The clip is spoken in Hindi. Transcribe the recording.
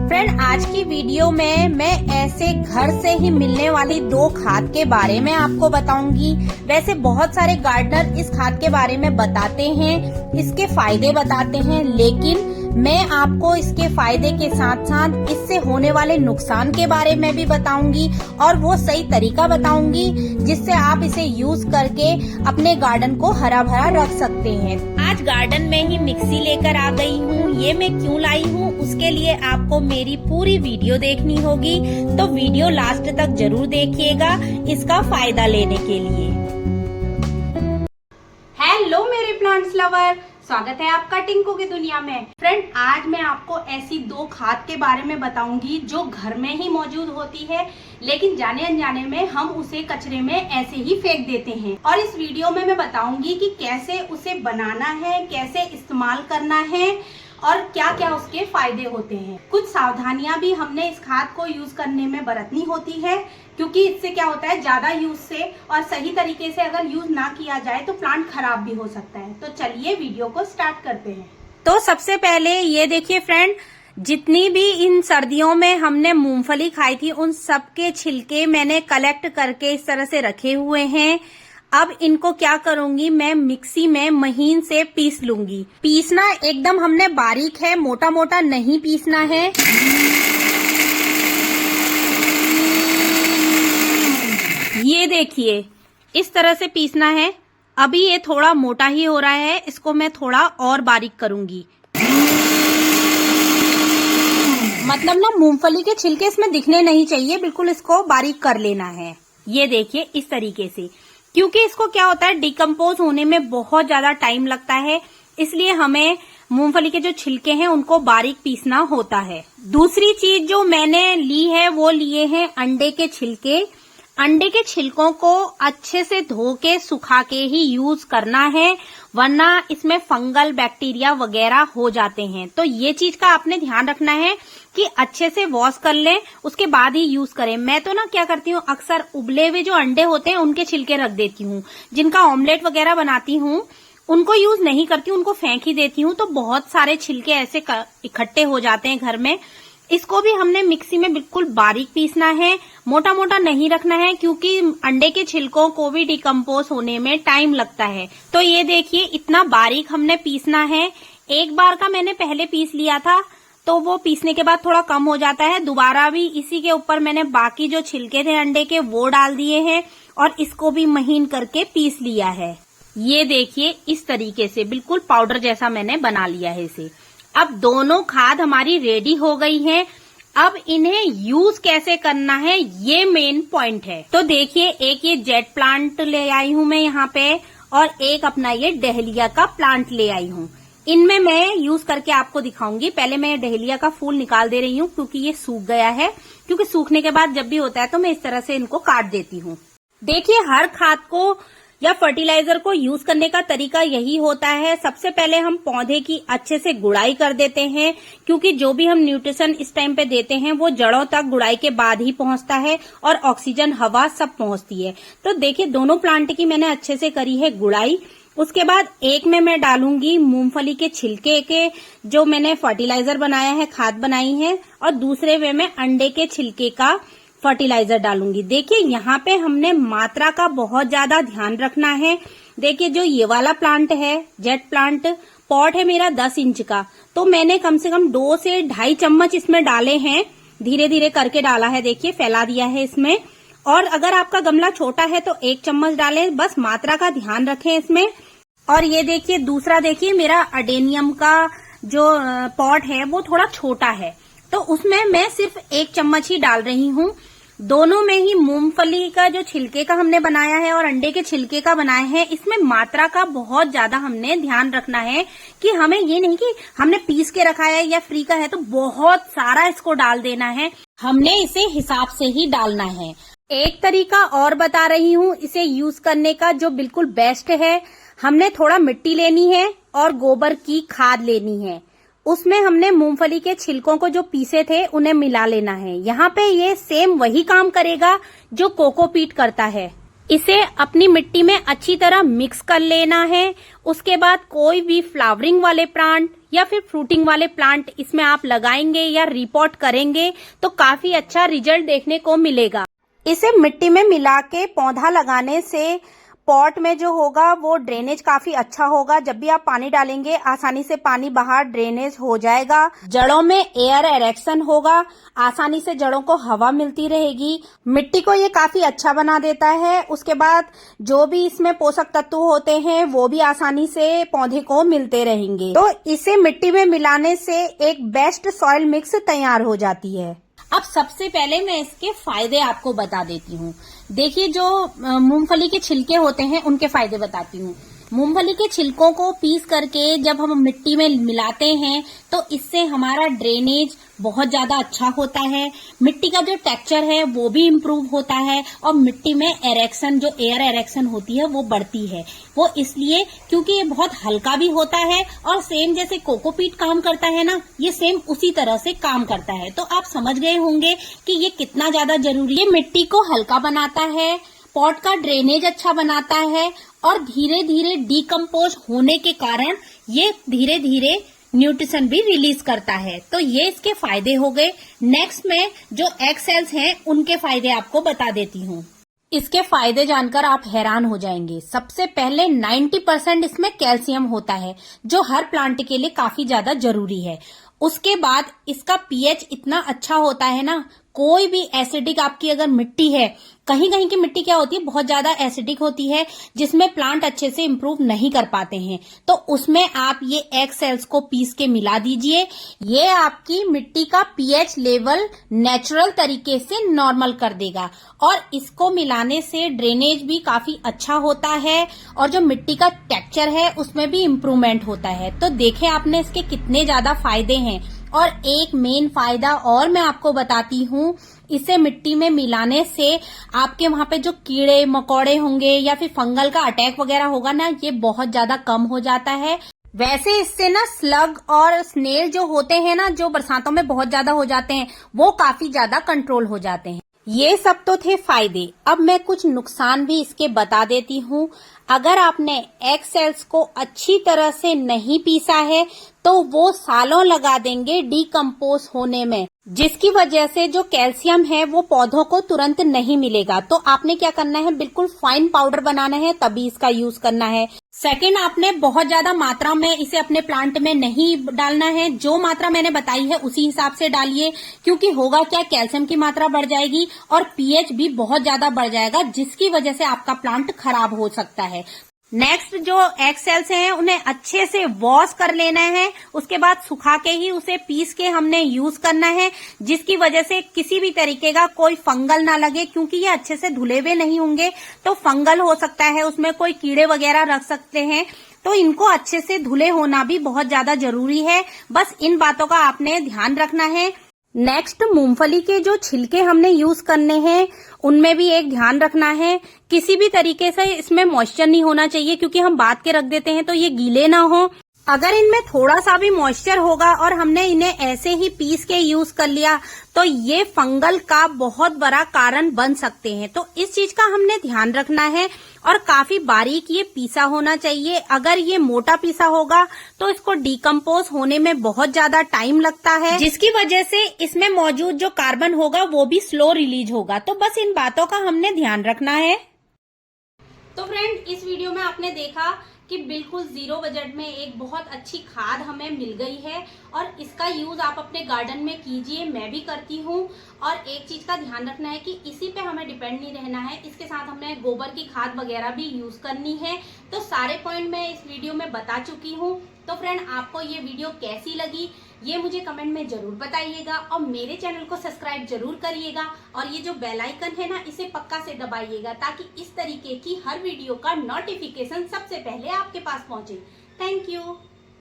फ्रेंड, आज की वीडियो में मैं ऐसे घर से ही मिलने वाली 2 खाद के बारे में आपको बताऊंगी। वैसे बहुत सारे गार्डनर इस खाद के बारे में बताते हैं, इसके फायदे बताते हैं, लेकिन मैं आपको इसके फायदे के साथ साथ इससे होने वाले नुकसान के बारे में भी बताऊंगी और वो सही तरीका बताऊंगी जिससे आप इसे यूज करके अपने गार्डन को हरा भरा रख सकते हैं। आज गार्डन में ही मिक्सी लेकर आ गई हूँ। ये मैं क्यों लाई हूँ उसके लिए आपको मेरी पूरी वीडियो देखनी होगी, तो वीडियो लास्ट तक जरूर देखिएगा इसका फायदा लेने के लिए। हेलो मेरे प्लांट्स लवर, स्वागत है आपका टिंकू की दुनिया में। फ्रेंड, आज मैं आपको ऐसी 2 खाद के बारे में बताऊंगी जो घर में ही मौजूद होती है, लेकिन जाने अनजाने में हम उसे कचरे में ऐसे ही फेंक देते हैं। और इस वीडियो में मैं बताऊंगी कि कैसे उसे बनाना है, कैसे इस्तेमाल करना है और क्या क्या उसके फायदे होते हैं। कुछ सावधानियां भी हमने इस खाद को यूज करने में बरतनी होती है, क्योंकि इससे क्या होता है, ज्यादा यूज से और सही तरीके से अगर यूज ना किया जाए तो प्लांट खराब भी हो सकता है। तो चलिए वीडियो को स्टार्ट करते हैं। तो सबसे पहले ये देखिए फ्रेंड, जितनी भी इन सर्दियों में हमने मूंगफली खाई थी उन सबके छिलके मैंने कलेक्ट करके इस तरह से रखे हुए हैं। अब इनको क्या करूंगी, मैं मिक्सी में महीन से पीस लूंगी। पीसना एकदम हमने बारीक है, मोटा मोटा नहीं पीसना है। ये देखिए, इस तरह से पीसना है। अभी ये थोड़ा मोटा ही हो रहा है, इसको मैं थोड़ा और बारीक करूंगी। मतलब ना, मूंगफली के छिलके इसमें दिखने नहीं चाहिए, बिल्कुल इसको बारीक कर लेना है। ये देखिए इस तरीके से, क्योंकि इसको क्या होता है, डिकम्पोज होने में बहुत ज्यादा टाइम लगता है, इसलिए हमें मूंगफली के जो छिलके हैं उनको बारीक पीसना होता है। दूसरी चीज जो मैंने ली है वो लिए हैं अंडे के छिलके। अंडे के छिलकों को अच्छे से धो के सुखा के ही यूज करना है, वरना इसमें फंगल बैक्टीरिया वगैरह हो जाते हैं। तो ये चीज का आपने ध्यान रखना है कि अच्छे से वॉश कर लें, उसके बाद ही यूज करें। मैं तो ना क्या करती हूँ, अक्सर उबले हुए जो अंडे होते हैं उनके छिलके रख देती हूँ। जिनका ऑमलेट वगैरह बनाती हूँ उनको यूज नहीं करती, उनको फेंक ही देती हूँ। तो बहुत सारे छिलके ऐसे इकट्ठे हो जाते हैं घर में। इसको भी हमने मिक्सी में बिल्कुल बारीक पीसना है, मोटा मोटा नहीं रखना है, क्योंकि अंडे के छिलकों को भी डिकम्पोज होने में टाइम लगता है। तो ये देखिए, इतना बारीक हमने पीसना है। एक बार का मैंने पहले पीस लिया था, तो वो पीसने के बाद थोड़ा कम हो जाता है। दोबारा भी इसी के ऊपर मैंने बाकी जो छिलके थे अंडे के वो डाल दिए हैं और इसको भी महीन करके पीस लिया है। ये देखिए, इस तरीके से बिल्कुल पाउडर जैसा मैंने बना लिया है इसे। अब दोनों खाद हमारी रेडी हो गई हैं। अब इन्हें यूज कैसे करना है ये मेन पॉइंट है। तो देखिए, एक ये जेट प्लांट ले आई हूं मैं यहाँ पे, और एक अपना ये डहेलिया का प्लांट ले आई हूँ। इनमें मैं यूज करके आपको दिखाऊंगी। पहले मैं डहेलिया का फूल निकाल दे रही हूँ क्योंकि ये सूख गया है, क्योंकि सूखने के बाद जब भी होता है तो मैं इस तरह से इनको काट देती हूँ। देखिए, हर खाद को या फर्टिलाइजर को यूज करने का तरीका यही होता है। सबसे पहले हम पौधे की अच्छे से गुड़ाई कर देते हैं, क्योंकि जो भी हम न्यूट्रिशन इस टाइम पे देते हैं वो जड़ों तक गुड़ाई के बाद ही पहुंचता है और ऑक्सीजन, हवा सब पहुंचती है। तो देखिए, दोनों प्लांट की मैंने अच्छे से करी है गुड़ाई। उसके बाद एक में मैं डालूंगी मूंगफली के छिलके के जो मैंने फर्टिलाइजर बनाया है, खाद बनाई है, और दूसरे में मैं अंडे के छिलके का फर्टिलाइजर डालूंगी। देखिए, यहाँ पे हमने मात्रा का बहुत ज्यादा ध्यान रखना है। देखिए, जो ये वाला प्लांट है, जेट प्लांट, पॉट है मेरा 10 इंच का, तो मैंने कम से कम 2 से 2.5 चम्मच इसमें डाले हैं। धीरे धीरे करके डाला है, देखिए फैला दिया है इसमें। और अगर आपका गमला छोटा है तो 1 चम्मच डालें, बस मात्रा का ध्यान रखें इसमें। और ये देखिए, दूसरा देखिए, मेरा अडेनियम का जो पॉट है वो थोड़ा छोटा है, तो उसमें मैं सिर्फ 1 चम्मच ही डाल रही हूँ। दोनों में ही मूंगफली का जो छिलके का हमने बनाया है और अंडे के छिलके का बनाया है, इसमें मात्रा का बहुत ज्यादा हमने ध्यान रखना है कि हमें ये नहीं कि हमने पीस के रखा है या फ्री का है तो बहुत सारा इसको डाल देना है। हमने इसे हिसाब से ही डालना है। एक तरीका और बता रही हूँ इसे यूज करने का जो बिल्कुल बेस्ट है। हमने थोड़ा मिट्टी लेनी है और गोबर की खाद लेनी है। उसमें हमने मूंगफली के छिलकों को जो पीसे थे उन्हें मिला लेना है। यहाँ पे ये सेम वही काम करेगा जो कोकोपीट करता है। इसे अपनी मिट्टी में अच्छी तरह मिक्स कर लेना है। उसके बाद कोई भी फ्लावरिंग वाले प्लांट या फिर फ्रूटिंग वाले प्लांट इसमें आप लगाएंगे या रिपोर्ट करेंगे तो काफी अच्छा रिजल्ट देखने को मिलेगा। इसे मिट्टी में मिला के पौधा लगाने से पॉट में जो होगा वो ड्रेनेज काफी अच्छा होगा। जब भी आप पानी डालेंगे आसानी से पानी बाहर ड्रेनेज हो जाएगा। जड़ों में एयर एरेक्शन होगा, आसानी से जड़ों को हवा मिलती रहेगी। मिट्टी को ये काफी अच्छा बना देता है। उसके बाद जो भी इसमें पोषक तत्व होते हैं वो भी आसानी से पौधे को मिलते रहेंगे। तो इसे मिट्टी में मिलाने से एक बेस्ट सॉइल मिक्स तैयार हो जाती है। अब सबसे पहले मैं इसके फायदे आपको बता देती हूँ। देखिए, जो मूंगफली के छिलके होते हैं उनके फायदे बताती हूँ। मूंगफली के छिलकों को पीस करके जब हम मिट्टी में मिलाते हैं तो इससे हमारा ड्रेनेज बहुत ज्यादा अच्छा होता है। मिट्टी का जो टेक्सचर है वो भी इम्प्रूव होता है और मिट्टी में एरेक्शन, जो एयर एरेक्शन होती है वो बढ़ती है। वो इसलिए क्योंकि ये बहुत हल्का भी होता है और सेम जैसे कोकोपीट काम करता है ना, ये सेम उसी तरह से काम करता है। तो आप समझ गए होंगे कि ये कितना ज्यादा जरूरी है। मिट्टी को हल्का बनाता है, पॉट का ड्रेनेज अच्छा बनाता है और धीरे धीरे डीकम्पोज होने के कारण ये धीरे धीरे न्यूट्रिशन भी रिलीज करता है। तो ये इसके फायदे हो गए। नेक्स्ट में जो एग सेल्स हैं उनके फायदे आपको बता देती हूँ। इसके फायदे जानकर आप हैरान हो जाएंगे। सबसे पहले 90% इसमें कैल्शियम होता है जो हर प्लांट के लिए काफी ज्यादा जरूरी है। उसके बाद इसका पीएच इतना अच्छा होता है ना, कोई भी एसिडिक आपकी अगर मिट्टी है, कहीं कहीं की मिट्टी क्या होती है बहुत ज्यादा एसिडिक होती है जिसमें प्लांट अच्छे से इम्प्रूव नहीं कर पाते हैं, तो उसमें आप ये एग सेल्स को पीस के मिला दीजिए। ये आपकी मिट्टी का पीएच लेवल नेचुरल तरीके से नॉर्मल कर देगा और इसको मिलाने से ड्रेनेज भी काफी अच्छा होता है और जो मिट्टी का टेक्सचर है उसमें भी इम्प्रूवमेंट होता है। तो देखे आपने इसके कितने ज्यादा फायदे हैं। और एक मेन फायदा और मैं आपको बताती हूँ, इसे मिट्टी में मिलाने से आपके वहां पे जो कीड़े मकोड़े होंगे या फिर फंगल का अटैक वगैरह होगा ना, ये बहुत ज्यादा कम हो जाता है। वैसे इससे ना स्लग और स्नेल जो होते हैं ना, जो बरसातों में बहुत ज्यादा हो जाते हैं, वो काफी ज्यादा कंट्रोल हो जाते हैं। ये सब तो थे फायदे। अब मैं कुछ नुकसान भी इसके बता देती हूँ। अगर आपने एग सेल्स को अच्छी तरह से नहीं पीसा है तो वो सालों लगा देंगे डीकम्पोज होने में, जिसकी वजह से जो कैल्शियम है वो पौधों को तुरंत नहीं मिलेगा। तो आपने क्या करना है, बिल्कुल फाइन पाउडर बनाना है तभी इसका यूज करना है। सेकंड, आपने बहुत ज्यादा मात्रा में इसे अपने प्लांट में नहीं डालना है। जो मात्रा मैंने बताई है उसी हिसाब से डालिए, क्योंकि होगा क्या, कैल्शियम की मात्रा बढ़ जाएगी और पीएच भी बहुत ज्यादा बढ़ जाएगा, जिसकी वजह से आपका प्लांट खराब हो सकता है। नेक्स्ट, जो एग सेल्स हैं उन्हें अच्छे से वॉश कर लेना है। उसके बाद सुखा के ही उसे पीस के हमने यूज करना है, जिसकी वजह से किसी भी तरीके का कोई फंगल ना लगे, क्योंकि ये अच्छे से धुले हुए नहीं होंगे तो फंगल हो सकता है, उसमें कोई कीड़े वगैरह रख सकते हैं। तो इनको अच्छे से धुले होना भी बहुत ज्यादा जरूरी है। बस इन बातों का आपने ध्यान रखना है। नेक्स्ट, मूंगफली के जो छिलके हमने यूज करने हैं उनमें भी एक ध्यान रखना है, किसी भी तरीके से इसमें मॉइस्चर नहीं होना चाहिए, क्योंकि हम बांध के रख देते हैं तो ये गीले ना हो। अगर इनमें थोड़ा सा भी मॉइस्चर होगा और हमने इन्हें ऐसे ही पीस के यूज कर लिया तो ये फंगल का बहुत बड़ा कारण बन सकते हैं। तो इस चीज का हमने ध्यान रखना है और काफी बारीक ये पीसा होना चाहिए। अगर ये मोटा पीसा होगा तो इसको डीकम्पोज होने में बहुत ज्यादा टाइम लगता है, जिसकी वजह से इसमें मौजूद जो कार्बन होगा वो भी स्लो रिलीज होगा। तो बस इन बातों का हमने ध्यान रखना है। तो फ्रेंड, इस वीडियो में आपने देखा कि बिल्कुल जीरो बजट में एक बहुत अच्छी खाद हमें मिल गई है और इसका यूज आप अपने गार्डन में कीजिए। मैं भी करती हूँ। और एक चीज का ध्यान रखना है कि इसी पे हमें डिपेंड नहीं रहना है, इसके साथ हमने गोबर की खाद वगैरह भी यूज करनी है। तो सारे पॉइंट मैं इस वीडियो में बता चुकी हूँ। तो फ्रेंड, आपको ये वीडियो कैसी लगी ये मुझे कमेंट में जरूर बताइएगा और मेरे चैनल को सब्सक्राइब जरूर करिएगा और ये जो बेल आइकन है ना, इसे पक्का से दबाइएगा ताकि इस तरीके की हर वीडियो का नोटिफिकेशन सबसे पहले आपके पास पहुंचे। Thank you.